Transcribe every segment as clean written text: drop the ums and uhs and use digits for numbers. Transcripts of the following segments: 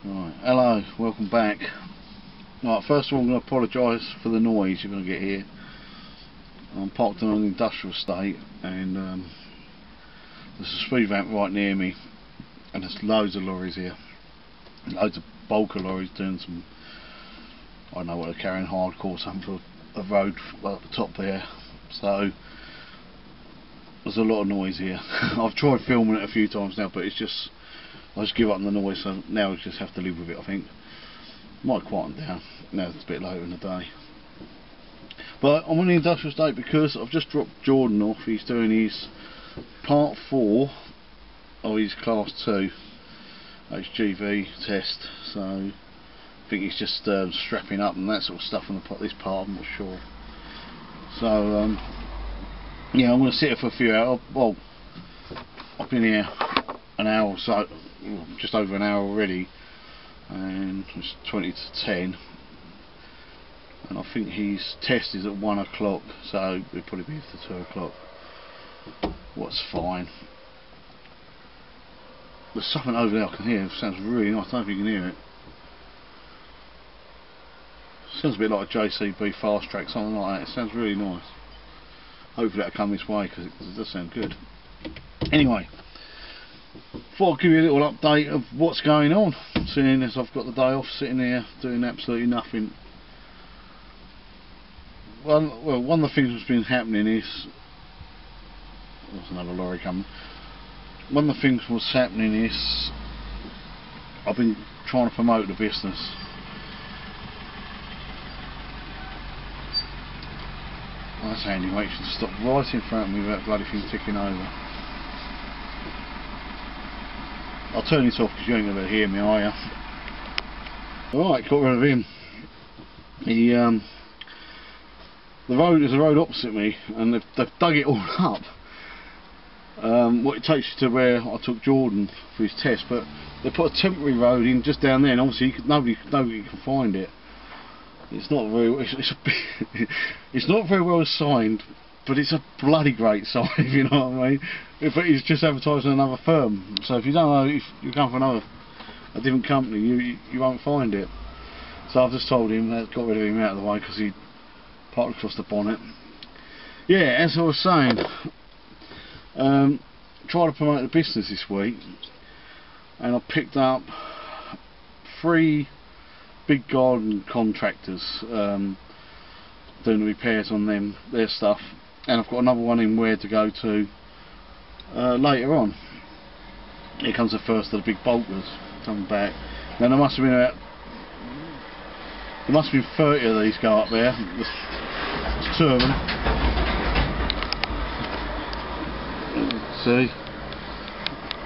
Right, hello, welcome back. Right, first of all I'm going to apologise for the noise you're going to get here. I'm parked on an industrial estate and there's a speed ramp right near me and there's loads of lorries here. Loads of bulker lorries doing some, I don't know what they're carrying, hardcore something for a road at the top there. So there's a lot of noise here. I've tried filming it a few times now, but it's just, I just give up on the noise, so now I just have to live with it, I think. Might quieten down now it's a bit later in the day. But I'm on the industrial estate because I've just dropped Jordan off. He's doing his part 4 of his class 2 HGV test, so I think he's just strapping up and that sort of stuff on this part, I'm not sure. So yeah, I'm going to sit here for a few hours. Well, I've been here an hour or so, just over an hour already, and it's 20 to 10, and I think his test is at 1 o'clock, so we'll probably be here for 2 o'clock. What's fine. There's something over there I can hear. It sounds really nice. I don't know if you can hear it. Sounds a bit like a JCB fast track, something like that. It sounds really nice. Hopefully that'll come this way because it does sound good. Anyway, thought I'd give you a little update of what's going on, seeing as I've got the day off, sitting here doing absolutely nothing. Well, one of the things that's been happening is, there's another lorry coming. One of the things what's happening is I've been trying to promote the business. That's handy, mate. You should stop right in front of me without bloody thing ticking over. I'll turn this off because you ain't going to hear me, are you? Alright, got rid of him. There's a road opposite me and they've dug it all up. What it takes you to where I took Jordan for his test, but they put a temporary road in just down there, and obviously nobody can find it. It's not very, it's not very well signed, but it's a bloody great sign, if you know what I mean. But it's just advertising another firm, so if you don't know, if you come from a different company, you won't find it. So I've just told him that, got rid of him out of the way because he parked across the bonnet. Yeah, as I was saying, try to promote the business this week, and I picked up 3 big garden contractors doing the repairs on their stuff, and I've got another one in Ware to go to later on. Here comes the first of the big bulkers coming back. Now there must have been 30 of these go up there. There's 2 of them. See?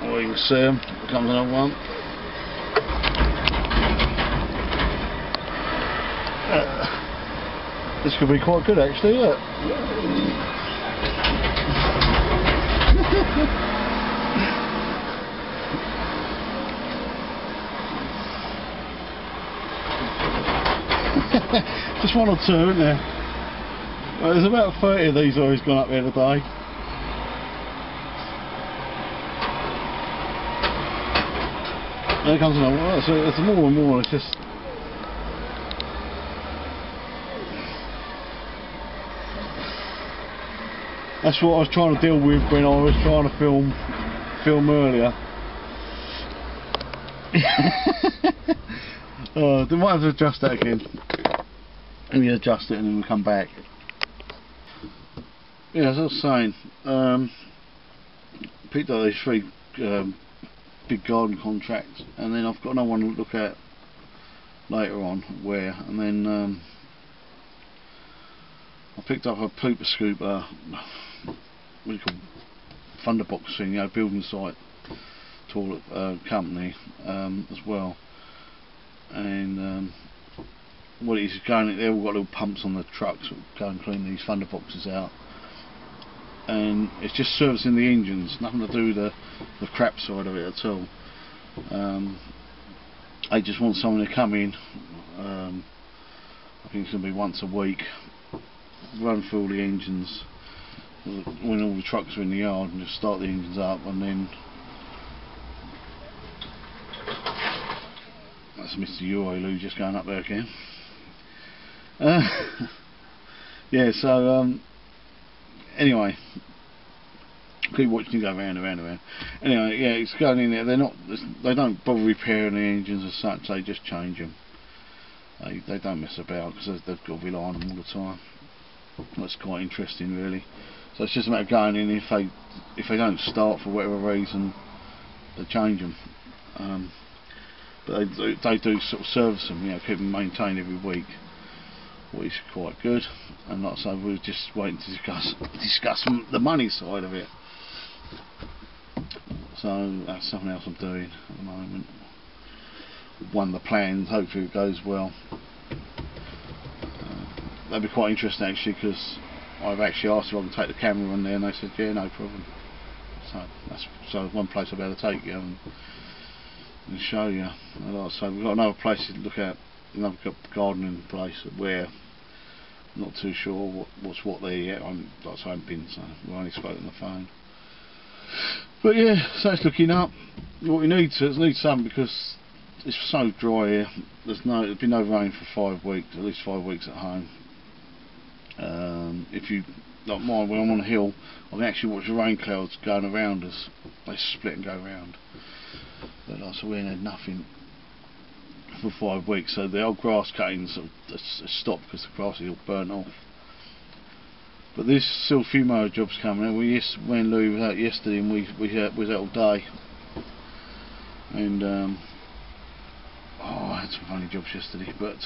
Oh, you can see them. Here comes another one. This could be quite good actually, yeah. Just 1 or 2, isn't there? Well, there's about 30 of these always gone up there today. There comes another one. So it's more and more. It's just. That's what I was trying to deal with when I was trying to film earlier. Then might have to adjust that again. Let me adjust it and then we'll come back. Yeah, as I was saying, picked up these 3 big garden contracts, and then I've got another one to look at later on where, and then I picked up a pooper scooper, what do you call it? Thunderbox thing, you know, building site toilet company as well, and what it is going, they've all got little pumps on the trucks that go and clean these Thunderboxes out, and it's just servicing the engines, nothing to do with the crap side of it at all. I just want someone to come in, I think it's going to be once a week, run through all the engines when all the trucks are in the yard and just start the engines up, and then that's Mr. Urilu just going up there again. Yeah, so anyway, keep watching it go round and round and round. Anyway, yeah, it's going in there. They don't bother repairing the engines as such. They just change them. They don't mess about because they've got to rely on them all the time. That's quite interesting, really. So it's just a matter of going in. If they don't start for whatever reason, they change them. But they do sort of service them, you know, keep them maintained every week, which is quite good. And like I say, we're just waiting to discuss the money side of it. So that's something else I'm doing at the moment. One of the plans, hopefully it goes well. That'd be quite interesting actually, because I've actually asked if I can take the camera on there, and they said yeah, no problem. So that's one place I'll be able to take you and show you. And like I say, we've got another place to look at, another gardening place where I'm not too sure what's what there yet. Like I say, I haven't been, so we only spoke on the phone. But yeah, so it's looking up. What we need some, because it's so dry here. There's been no rain for 5 weeks, at least 5 weeks at home. If you like mine, when I'm on a hill, I can actually watch the rain clouds going around us. They split and go round. But like, so we ain't had nothing for 5 weeks. So the old grass cuttings sort of stopped because the grass is all burnt off. But there's still a few more jobs coming. When Louis was out yesterday, and we was out all day. And I had some funny jobs yesterday, but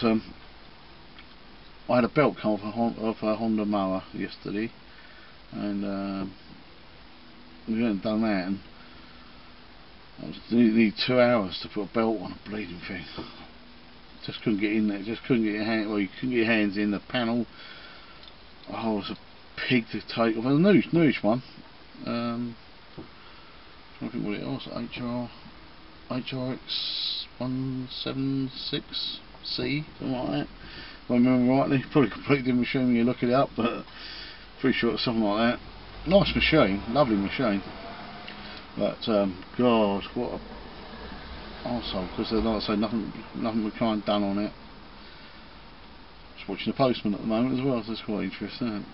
I had a belt come off a Honda mower yesterday, and we went and done that, and I needed 2 hours to put a belt on a bleeding thing. Just couldn't get in there. Just couldn't get your hand. Well, you couldn't get your hands in the panel. Oh, it was a pig to take off. A newish one. I think what it was. HRX 176C, something like that. If I remember rightly. Probably completely different machine when you look it up, but pretty sure it's something like that. Nice machine, lovely machine. But God, what a arsehole, because like I say, nothing was kind of done on it. Just watching the postman at the moment as well, so it's quite interesting.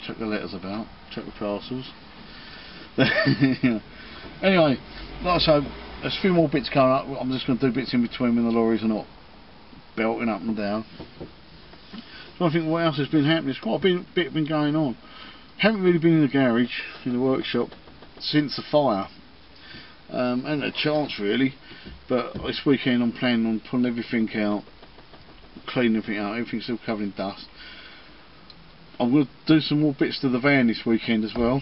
Check the letters about, check the parcels. Anyway, like I say, there's a few more bits coming up. I'm just going to do bits in between when the lorries are not belting up and down. So I think what else has been happening, there's quite a bit been going on. Haven't really been in the garage, in the workshop, since the fire. And a chance really, but this weekend I'm planning on pulling everything out, cleaning everything out. Everything's still covered in dust. I'm going to do some more bits to the van this weekend as well.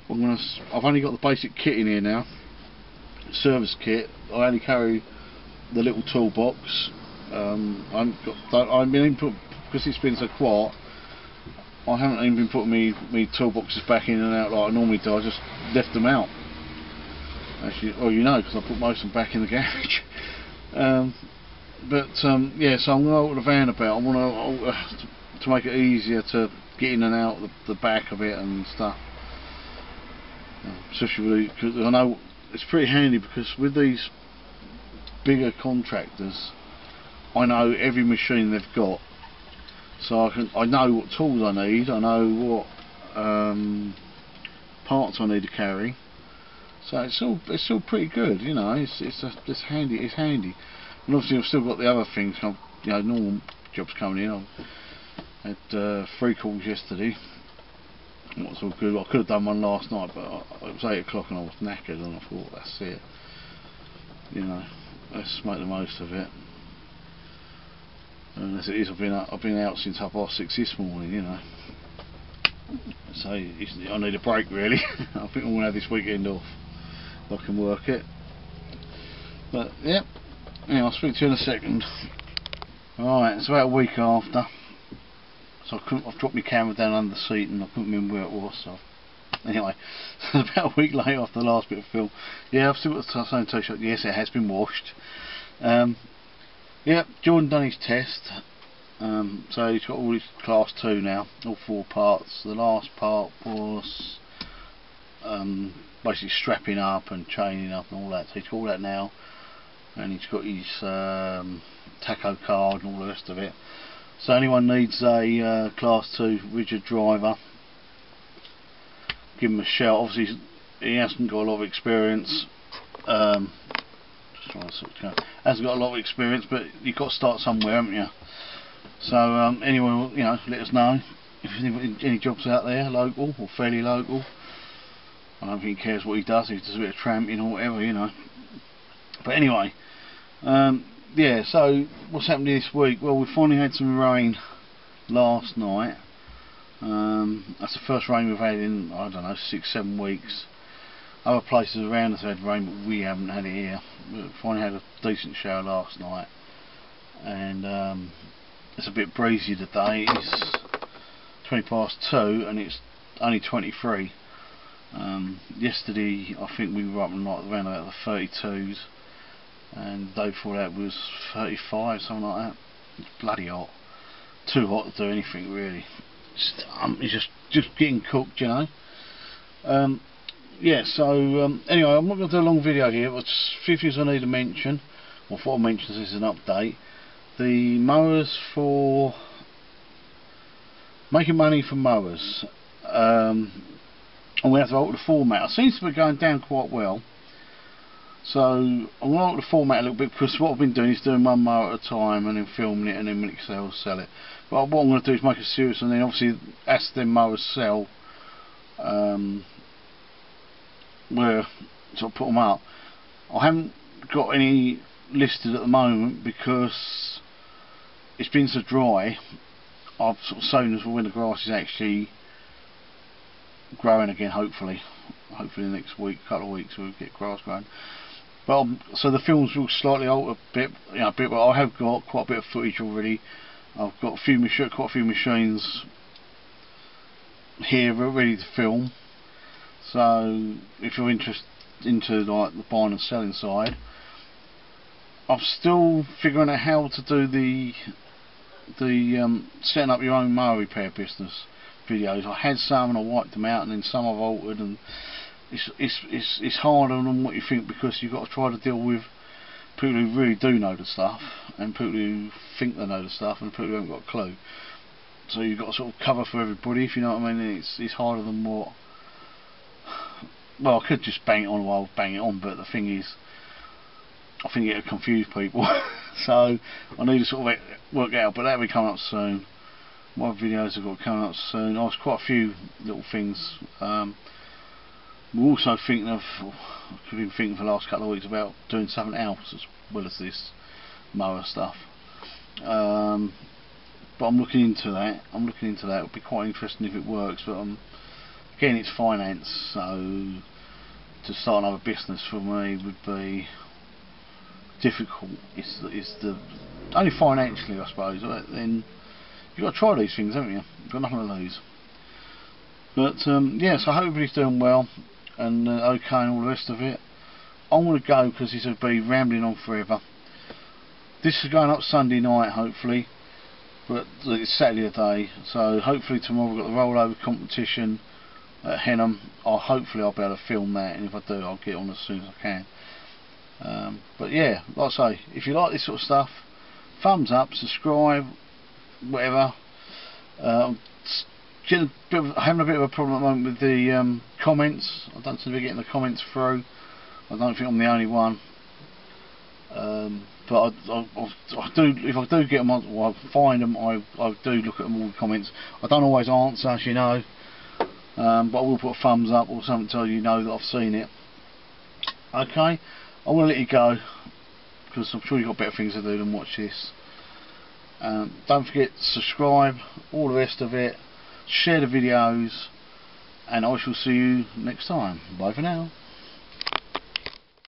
I've only got the basic kit in here now, service kit. I only carry the little toolbox. Because it's been so quiet, I haven't even been putting me toolboxes back in and out like I normally do. I just left them out. Actually, well, you know, because I put most of them back in the garage. Yeah, so I'm going to alter the van about. I want to make it easier to get in and out the back of it and stuff. Especially because I know it's pretty handy, because with these bigger contractors, I know every machine they've got, so I know what tools I need. I know what parts I need to carry. So it's all pretty good, you know. It's handy. It's handy. And obviously I've still got the other things, you know, normal jobs coming in. I had 3 calls yesterday. What's all good. I could have done one last night, but it was 8 o'clock and I was knackered, and I thought, that's it. You know, let's make the most of it. And as it is, I've been out since 6:30 this morning, you know. So I need a break really. I think I'm going to have this weekend off if I can work it. But yeah, anyway, I'll speak to you in a second. Alright, it's about a week after. So I've dropped my camera down under the seat and I couldn't remember where it was. So anyway, about a week later after the last bit of film. Yeah, I've still got the same t-shirt. Yes, it has been washed. Yeah, Jordan done his test. So he's got all his class 2 now, all 4 parts. The last part was basically strapping up and chaining up and all that. So he's got all that now. and he's got his taco card and all the rest of it. So anyone needs a Class 2 rigid driver, give him a shout. Obviously he hasn't got a lot of experience, just trying to sort of hasn't got a lot of experience, but you've got to start somewhere, haven't you? So anyone, you know, let us know if any jobs out there, local or fairly local. I don't think he cares what he does, if he does a bit of tramping or whatever, you know. But anyway, yeah, so what's happening this week? Well, we finally had some rain last night. That's the first rain we've had in, I don't know, 6-7 weeks. Other places around us had rain, but we haven't had it here. We finally had a decent shower last night, and it's a bit breezy today. It's 2:20 and it's only 23. Yesterday I think we were up around about the 32s, and the day before that was 35, something like that. It's bloody hot, too hot to do anything really. It's just getting cooked, you know. Yeah, so anyway, I'm not going to do a long video here, but just a few things I need to mention, or thought I'd mention this is an update. The mowers for making money from mowers, and we have to alter the format. It seems to be going down quite well, so I'm going to alter the format a little bit, because what I've been doing is doing one mower at a time and then filming it, and then when it sells, sell it. But what I'm going to do is make a series, and then obviously as them mowers sell, where sort of put them up. I haven't got any listed at the moment because it's been so dry. I've sort of sown as when the grass is actually growing again. Hopefully next week, couple of weeks, we'll get grass growing. But so the films will slightly alter a bit, you know, but I have got quite a bit of footage already. I've got quite a few machines here ready to film. So if you're interested into like the buying and selling side, I'm still figuring out how to do the setting up your own mower repair business videos. I had some and I wiped them out, and then some I've altered, and it's harder than what you think, because you've got to try to deal with people who really do know the stuff, and people who think they know the stuff, and people who haven't got a clue. So you've got to sort of cover for everybody, if you know what I mean. It's harder than what. Well, I could just bang it on while bang it on, but the thing is, I think it'll confuse people. So I need to sort of work it out, but that'll be coming up soon. What videos I've got coming up soon? There's quite a few little things. We're also thinking of, I've been thinking for the last couple of weeks about doing something else as well as this mower stuff. But I'm looking into that. It'll be quite interesting if it works, but again, it's finance, so to start another business for me would be difficult. It's the only financially, I suppose. Then you've got to try these things, haven't you? You've got nothing to lose. But yeah, so I hope everybody's doing well and okay and all the rest of it. I'm going to go because this will be rambling on forever. This is going up Sunday night, hopefully, but it's Saturday today, so hopefully tomorrow we've got the rollover competition at Henham. Hopefully I'll be able to film that, and if I do, I'll get on as soon as I can. But yeah, like I say, if you like this sort of stuff, thumbs up, subscribe, whatever. I'm having a bit of a problem at the moment with the comments. I don't seem to be getting the comments through. I don't think I'm the only one. But I do, if I do get them, or I find them, I do look at them, all the comments. I don't always answer, as you know. But I will put a thumbs up or something to tell you know that I've seen it. Okay, I will let you go because I'm sure you've got better things to do than watch this. Don't forget to subscribe, all the rest of it, share the videos, and I shall see you next time. Bye for now.